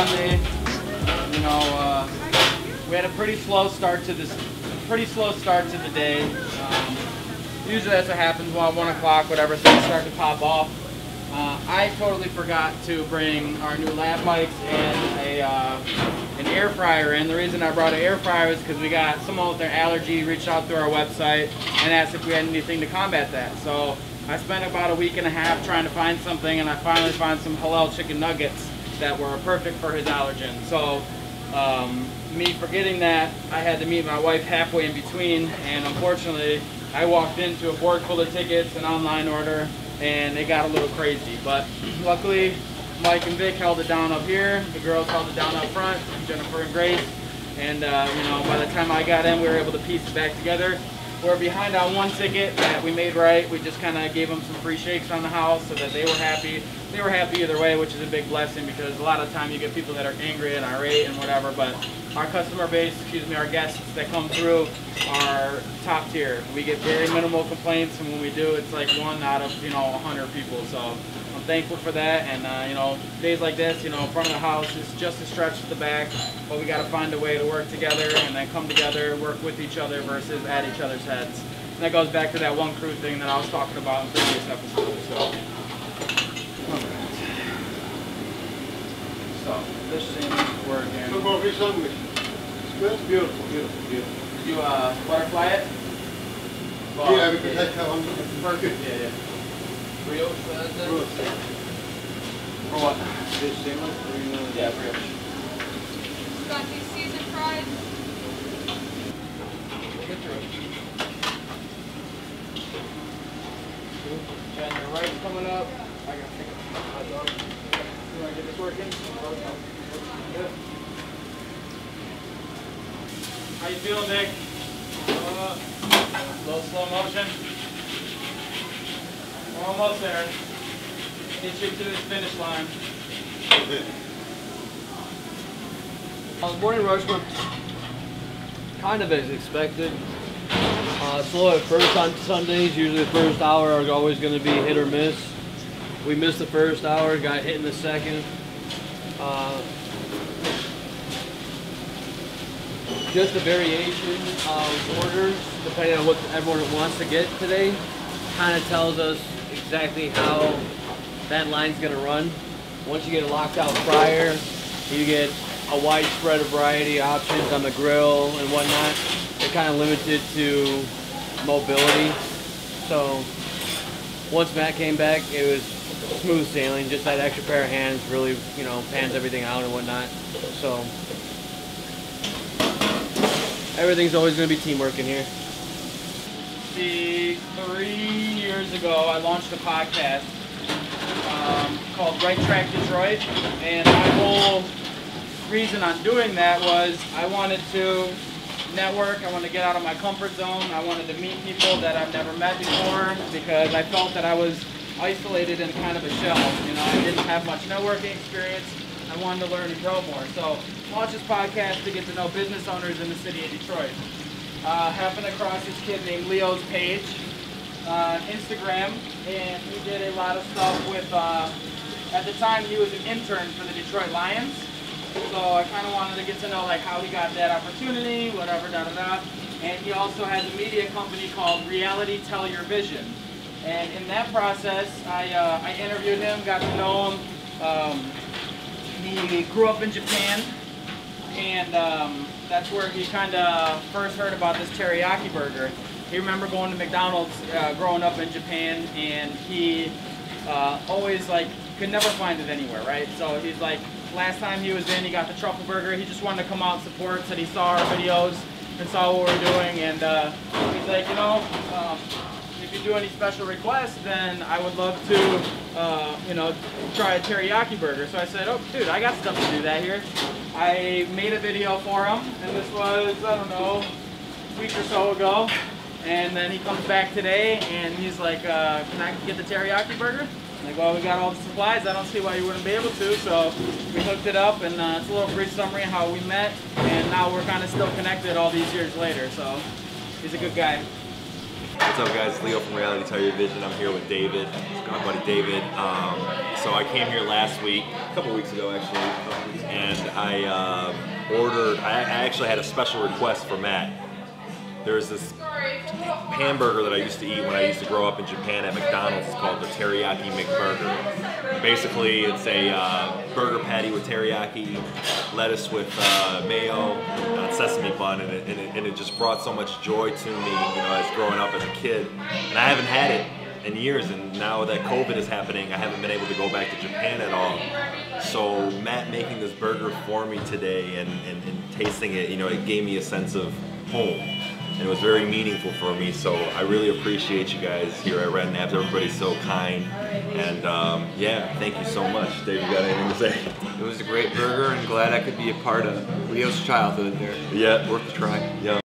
Sunday. You know, we had a pretty slow start to the day. Usually that's what happens around 1 o'clock, whatever, things start to pop off. I totally forgot to bring our new lab mics and an air fryer in. The reason I brought an air fryer is because we got someone with an allergy reached out through our website and asked if we had anything to combat that. So I spent about a week and a half trying to find something, and I finally found some halal chicken nuggets that were perfect for his allergen. So me forgetting that, I had to meet my wife halfway in between, and unfortunately I walked into a board full of tickets, an online order, and it got a little crazy. But luckily Mike and Vic held it down up here, the girls held it down up front, Jennifer and Grace, and you know, by the time I got in we were able to piece it back together. We're behind on one ticket that we made right. We just kind of gave them some free shakes on the house so that they were happy. They were happy either way, which is a big blessing, because a lot of time you get people that are angry and irate and whatever, but our customer base, our guests that come through are top tier. We get very minimal complaints, and when we do, it's like 1 out of 100 people. So I'm thankful for that, and you know, days like this, front of the house is just a stretch to the back, but we got to find a way to work together and then come together, work with each other versus at each other's heads. And that goes back to that one crew thing that I was talking about in previous episodes. So this seems working. Look over this on me. It's good. Beautiful, beautiful, beautiful. You butterfly it? Well, yeah, because that's how I'm perfect. Yeah. Brioche, for what? This seamless? Yeah, brioche. Got these seasoned fries. Get through it. Jen, your right's coming up. I got to pick up my hot dog. You want to get this working? Good. How you feeling, Nick? Little slow motion. We're almost there. Get you to this finish line. The morning rush went kind of as expected. Slow at first on Sundays. Usually the first hour is always going to be hit or miss. We missed the first hour, got hit in the second. Just a variation of orders, depending on what everyone wants to get today, kind of tells us exactly how that line's going to run. Once you get a locked out fryer, you get a wide spread of variety of options on the grill and whatnot. They're kind of limited to mobility. So once Matt came back, it was smooth sailing. Just that extra pair of hands really, pans everything out and whatnot. So everything's always going to be teamwork in here. See, 3 years ago, I launched a podcast called Right Track Detroit, and my whole reason on doing that was I wanted to network, I wanted to get out of my comfort zone, I wanted to meet people that I've never met before, because I felt that I was isolated in kind of a shell. I didn't have much networking experience. I wanted to learn and grow more. So I launched this podcast to get to know business owners in the city of Detroit. Happened across this kid named Leo's page on Instagram, and he did a lot of stuff with, at the time he was an intern for the Detroit Lions. So I kind of wanted to get to know how he got that opportunity, whatever, And he also has a media company called Reality Tell Your Vision. And in that process, I interviewed him, got to know him. He grew up in Japan, and that's where he kind of first heard about this teriyaki burger. He remember going to McDonald's growing up in Japan, and he always could never find it anywhere, right? So he's like, last time he was in, he got the truffle burger. He just wanted to come out and support, said he saw our videos and saw what we're doing, and he's like, if you do any special requests, then I would love to, try a teriyaki burger. So I said, oh, dude, I got stuff to do that here. I made a video for him, and this was, I don't know, a week or so ago. And then he comes back today, and he's like, can I get the teriyaki burger? I'm like, well, we got all the supplies. I don't see why you wouldn't be able to. So we hooked it up, and it's a little brief summary of how we met, and now we're kind of still connected all these years later. So he's a good guy. What's up, guys? It's Leo from Reality Tell Your Vision. I'm here with David, my buddy David. So I came here last week, a couple weeks ago actually, and I actually had a special request for Matt. There's this hamburger that I used to eat when I used to grow up in Japan at McDonald's. It's called the Teriyaki McBurger. Basically, it's a burger patty with teriyaki, lettuce with mayo, sesame bun, and it just brought so much joy to me, as growing up as a kid. And I haven't had it in years, and now that COVID is happening, I haven't been able to go back to Japan at all. So Matt making this burger for me today and tasting it, it gave me a sense of home. And it was very meaningful for me, so I really appreciate you guys here at Red Knapp. Everybody's so kind, and yeah, thank you so much. Dave, you got anything to say? It was a great burger, and glad I could be a part of Leo's childhood there. Yeah, worth a try. Yeah.